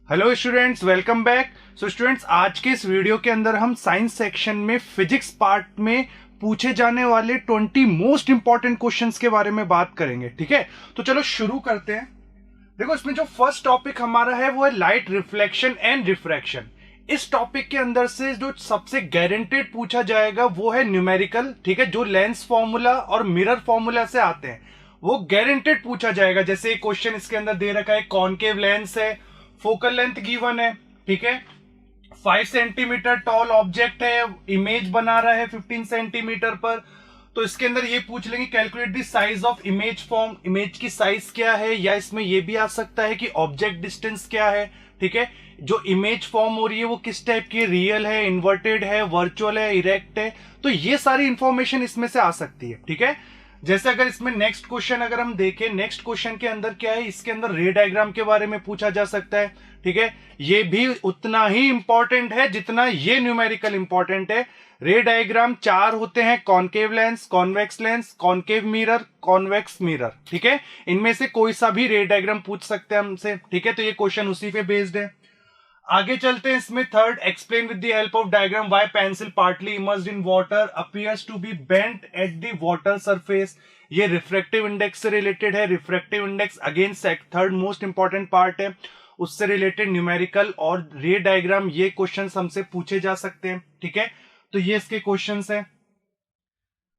Hello students, welcome back. So students, आज के इस वीडियो के अंदर हम साइंस सेक्शन में फिजिक्स पार्ट में पूछे जाने वाले 20 मोस्ट इंपॉर्टेंट क्वेश्चंस के बारे में बात करेंगे। ठीक है, तो चलो शुरू करते हैं। देखो, इसमें जो फर्स्ट टॉपिक हमारा है वो है लाइट रिफ्लेक्शन एंड रिफ्रैक्शन। इस टॉपिक के अंदर से जो सबसे गारंटेड पूछा जाएगा वो है न्यूमेरिकल। ठीक है, जो लेंस फॉर्मूला और मिरर फॉर्मूला से आते हैं वो गारंटेड पूछा जाएगा। जैसे एक क्वेश्चन इसके अंदर दे रखा है, कॉनकेव लेंस है, फोकल लेंथ गिवन है, ठीक है, 5 सेंटीमीटर टॉल ऑब्जेक्ट है, इमेज बना रहा है 15 सेंटीमीटर पर। तो इसके अंदर ये पूछ लेंगे calculate the size of image form, image की साइज क्या है, या इसमें ये भी आ सकता है कि ऑब्जेक्ट डिस्टेंस क्या है। ठीक है, जो इमेज फॉर्म हो रही है वो किस टाइप की, रियल है, इन्वर्टेड है, वर्चुअल है, इरेक्ट है। तो ये सारी इंफॉर्मेशन इसमें से आ सकती है। ठीक है, जैसे अगर इसमें नेक्स्ट क्वेश्चन अगर हम देखें, नेक्स्ट क्वेश्चन के अंदर क्या है, इसके अंदर रे डायग्राम के बारे में पूछा जा सकता है। ठीक है, ये भी उतना ही इंपॉर्टेंट है जितना ये न्यूमेरिकल इंपॉर्टेंट है। रे डायग्राम 4 होते हैं, concave lens, convex lens, concave mirror, convex mirror. ठीक है, इनमें से कोई सा भी रे डायग्राम पूछ सकते हैं हमसे। ठीक है, तो ये क्वेश्चन उसी पे बेस्ड है। आगे चलते हैं, इसमें third, explain with the help of diagram why pencil partly immersed in water appears to be bent at the water surface. ये रिफ्रैक्टिव इंडेक्स से रिलेटेड है। Refractive index again third most important part है, उससे related numerical और रे diagram ये questions हमसे पूछे जा सकते हैं। ठीक है, तो ये इसके क्वेश्चंस हैं।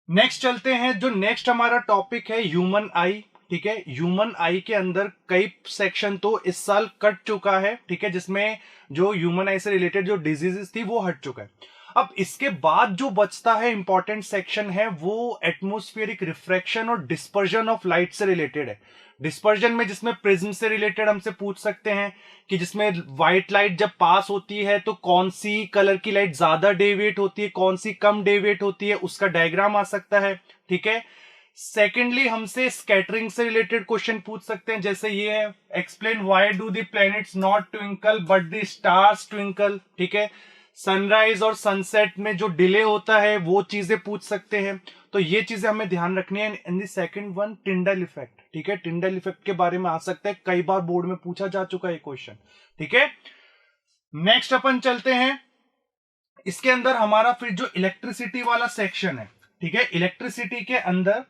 नेक्स्ट चलते हैं, जो नेक्स्ट हमारा टॉपिक है ह्यूमन आई। ठीक है, ह्यूमन आई के अंदर कई सेक्शन तो इस साल कट चुका है। ठीक है, जिसमें जो ह्यूमन आई से रिलेटेड जो डिजीजेस थी वो हट चुका है। अब इसके बाद जो बचता है इंपॉर्टेंट सेक्शन है वो एटमॉस्फेरिक रिफ्रैक्शन और डिस्पर्जन ऑफ लाइट से रिलेटेड है। डिस्पर्जन में जिसमें प्रिज्म से रिलेटेड हमसे पूछ सकते हैं कि जिसमें व्हाइट लाइट जब पास होती है तो कौन सी कलर की लाइट ज्यादा डेविएट होती है, कौन सी कम डेविएट होती है, उसका डायग्राम आ सकता है। ठीक है, सेकेंडली हमसे स्कैटरिंग से रिलेटेड क्वेश्चन पूछ सकते हैं, जैसे ये है, explain why do the planets not twinkle but the stars twinkle. ठीक है, सनराइज और सनसेट में जो डिले होता है वो चीजें पूछ सकते हैं। तो ये चीजें हमें ध्यान रखनी है। In the second one, Tyndall effect. ठीक है, टिंडल इफेक्ट के बारे में आ सकता है, कई बार बोर्ड में पूछा जा चुका है क्वेश्चन। ठीक है, नेक्स्ट अपन चलते हैं, इसके अंदर हमारा फिर जो इलेक्ट्रिसिटी वाला सेक्शन है। ठीक है, इलेक्ट्रिसिटी के अंदर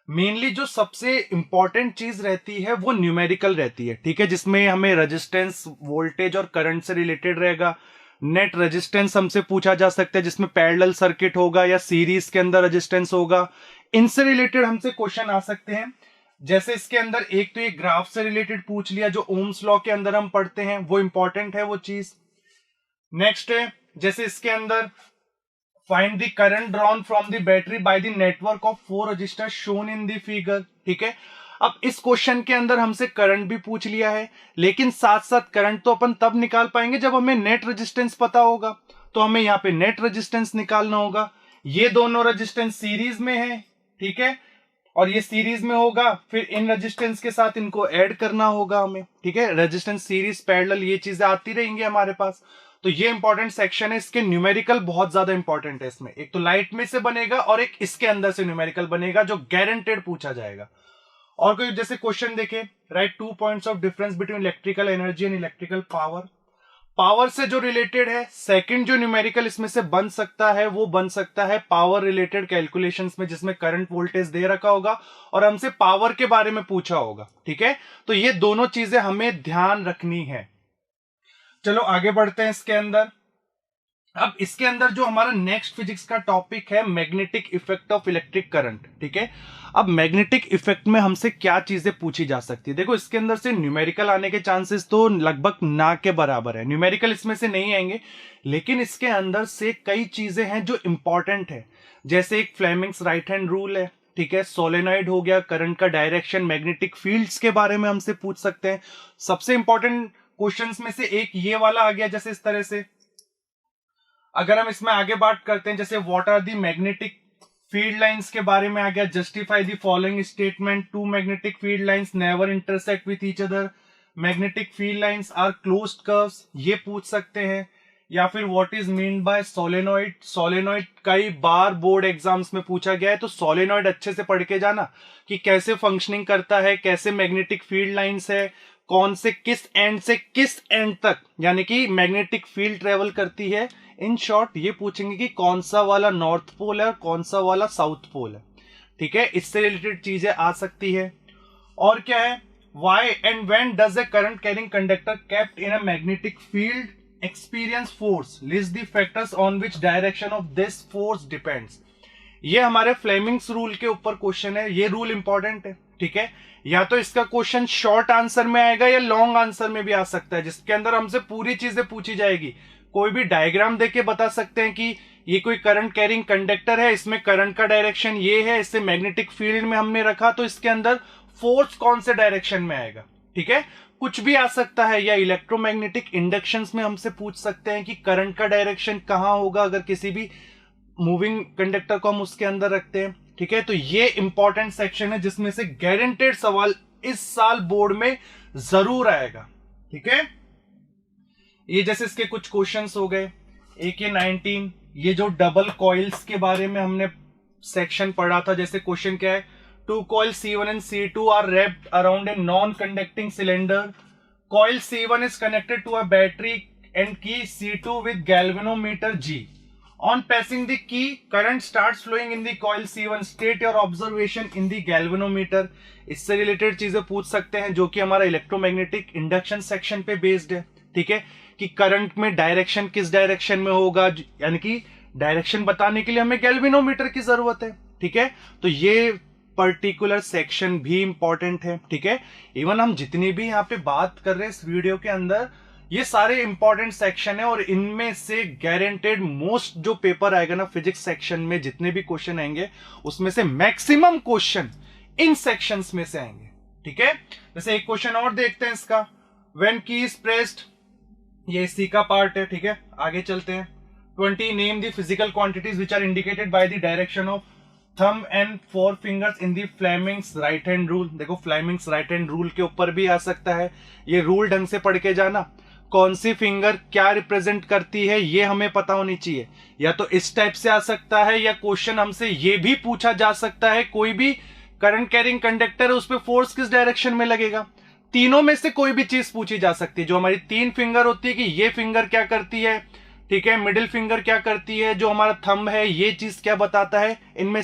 मेनली जो सबसे इंपॉर्टेंट चीज रहती है वो न्यूमेरिकल रहती है। ठीक है, जिसमें हमें रेजिस्टेंस, वोल्टेज और करंट से रिलेटेड रहेगा। नेट रेजिस्टेंस हमसे पूछा जा सकता है, जिसमें पैरेलल सर्किट होगा या सीरीज के अंदर रेजिस्टेंस होगा। इनसे रिलेटेड हमसे क्वेश्चन आ सकते हैं। जैसे इसके अंदर एक तो ये ग्राफ से रिलेटेड पूछ लिया, जो ओम्स लॉ के अंदर हम पढ़ते हैं, वो इंपॉर्टेंट है वो चीज। नेक्स्ट है, जैसे इसके अंदर find the current drawn from the battery by the network of 4 register shown in the figure. ठीक है, अब इस क्वेश्चन के अंदर हमसे करंट भी पूछ लिया है, लेकिन साथ साथ करंट तो अपन तब निकाल पाएंगे जब हमें नेट रेजिस्टेंस पता होगा। तो हमें यहाँ पे नेट रेजिस्टेंस निकालना होगा। ये दोनों रेजिस्टेंस सीरीज में है। ठीक है, और ये सीरीज में होगा, फिर इन रेजिस्टेंस के साथ इनको ऐड करना होगा हमें। ठीक है, रेजिस्टेंस, सीरीज, पैरेलल, ये चीजें आती रहेंगी हमारे पास। तो ये इंपॉर्टेंट सेक्शन है। इसके न्यूमेरिकल बहुत ज्यादा इंपॉर्टेंट है। इसमें एक तो लाइट में से बनेगा और एक इसके अंदर से न्यूमेरिकल बनेगा, जो गारंटेड पूछा जाएगा। और कोई जैसे क्वेश्चन देखे, right 2 points of difference between electrical energy and electrical power. Power से जो रिलेटेड है, सेकंड जो न्यूमेरिकल इसमें से बन सकता है वो बन सकता है पावर रिलेटेड कैलकुलेशंस में, जिसमें करंट वोल्टेज दे रखा होगा और हमसे पावर के बारे में पूछा होगा। ठीक है, तो ये दोनों चीजें हमें ध्यान रखनी है। चलो आगे बढ़ते हैं इसके अंदर। अब इसके अंदर जो हमारा नेक्स्ट फिजिक्स का टॉपिक है, magnetic effect of electric current. ठीक है, अब मैग्नेटिक इफेक्ट में हमसे क्या चीजें पूछी जा सकती है। देखो, इसके अंदर से न्यूमेरिकल आने के चांसेस तो लगभग ना के बराबर है। न्यूमेरिकल इसमें से नहीं आएंगे, लेकिन इसके अंदर से कई चीजें हैं जो इंपॉर्टेंट है। जैसे एक फ्लेमिंग्स राइट हैंड रूल है। ठीक है, सोलेनॉइड हो गया, करंट का डायरेक्शन, मैग्नेटिक फील्ड्स के बारे में हमसे पूछ सकते हैं। सबसे इंपॉर्टेंट क्वेश्चंस में से एक ये वाला आ गया, जैसे इस तरह से। अगर हम इसमें आगे बात करते हैं, जैसे what are the magnetic field lines के बारे में आ गया, justify the following statement, two magnetic field lines never intersect with each other, magnetic field lines are closed curves, ये पूछ सकते हैं। या फिर what is mean by solenoid. Solenoid कई बार बोर्ड एग्जाम्स में पूछा गया है, तो सोलेनॉइड अच्छे से पढ़ के जाना कि कैसे फंक्शनिंग करता है, कैसे मैग्नेटिक फील्ड लाइंस है, कौन से किस एंड से किस एंड तक यानी कि मैग्नेटिक फील्ड ट्रेवल करती है। इन शॉर्ट ये पूछेंगे कि कौन सा वाला नॉर्थ पोल है और कौन सा वाला साउथ पोल है, ठीक है, इससे रिलेटेड चीजें आ सकती है। और क्या है, why and when does a current carrying conductor kept in a magnetic field experience force, list the factors on which direction of this force depends. ये हमारे फ्लेमिंग्स रूल के ऊपर क्वेश्चन है, ये रूल इंपॉर्टेंट है, ठीक है। या तो इसका क्वेश्चन शॉर्ट आंसर में आएगा या लॉन्ग आंसर में भी आ सकता है, जिसके अंदर हमसे पूरी चीजें पूछी जाएगी। कोई भी डायग्राम देके बता सकते हैं कि ये कोई करंट कैरिंग कंडक्टर है, इसमें करंट का डायरेक्शन ये है, इससे मैग्नेटिक फील्ड में हमने रखा तो इसके अंदर फोर्स कौन से डायरेक्शन में आएगा, ठीक है। कुछ भी आ सकता है, या इलेक्ट्रोमैग्नेटिक इंडक्शंस में हमसे पूछ सकते हैं कि करंट का डायरेक्शन कहां होगा अगर किसी भी मूविंग कंडक्टर को हम उसके अंदर रखते हैं, ठीक है। तो ये इंपॉर्टेंट सेक्शन है जिसमें से गारंटेड सवाल इस साल बोर्ड में जरूर आएगा, ठीक है। ये जैसे इसके कुछ क्वेश्चंस हो गए। एक ये 19, ये जो डबल कॉइल्स के बारे में हमने सेक्शन पढ़ा था, जैसे क्वेश्चन क्या है, two coil C1 and C2 are wrapped around a non conducting cylinder, coil C1 is connected to a battery and key C2 with galvanometer G. On passing the key, current starts flowing in the coil C1. State your observation in the galvanometer. इससे related चीजें पूछ सकते हैं जो कि हमारा electromagnetic induction section पे based है, ठीक है, कि करंट में डायरेक्शन किस डायरेक्शन में होगा, यानी कि डायरेक्शन बताने के लिए हमें गैल्वेनोमीटर की जरूरत है, ठीक है। तो ये पर्टिकुलर सेक्शन भी इंपॉर्टेंट है, ठीक है। इवन हम जितनी भी यहाँ पे बात कर रहे हैं इस वीडियो के अंदर, ये सारे इंपॉर्टेंट सेक्शन है और इनमें से गारंटेड मोस्ट जो पेपर आएगा ना फिजिक्स सेक्शन में, जितने भी क्वेश्चन आएंगे उसमें से मैक्सिमम क्वेश्चन इन सेक्शंस में से आएंगे, ठीक है। जैसे एक क्वेश्चन और देखते हैं इसका, व्हेन की इज प्रेस्ड, ये सी का पार्ट है, ठीक है। आगे चलते हैं। 20 name the physical quantities which are indicated by the direction of thumb and four fingers in the Fleming's right hand rule. देखो फ्लेमिंग्स राइट हैंड रूल के ऊपर भी आ सकता है, ये रूल ढंग से पढ़ के जाना। कौन सी फिंगर क्या रिप्रेजेंट करती है ये हमें पता होनी चाहिए। या तो इस टाइप से आ सकता है, या क्वेश्चन हमसे ये भी पूछा जा सकता है, कोई भी करंट कैरिंग कंडक्टर है उस पर फोर्स किस डायरेक्शन में लगेगा। तीनों में से कोई भी चीज पूछी जा सकती है। जो हमारी 3 फिंगर होती है कि ये फिंगर क्या करती है, ठीक है, मिडिल फिंगर क्या करती है, जो हमारा थंब है ये चीज क्या बताता है, इनमें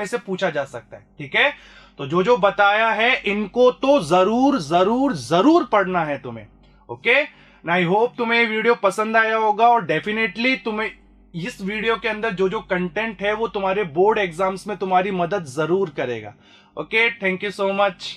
से पूछा जा सकता है, ठीक है। तो जो जो बताया है इनको तो जरूर जरूर जरूर पढ़ना है तुम्हें, ओके। आई होप तुम्हें ये वीडियो पसंद आया होगा और डेफिनेटली तुम्हें इस वीडियो के अंदर जो जो कंटेंट है वो तुम्हारे बोर्ड एग्जाम्स में तुम्हारी मदद जरूर करेगा, okay. Thank you so much.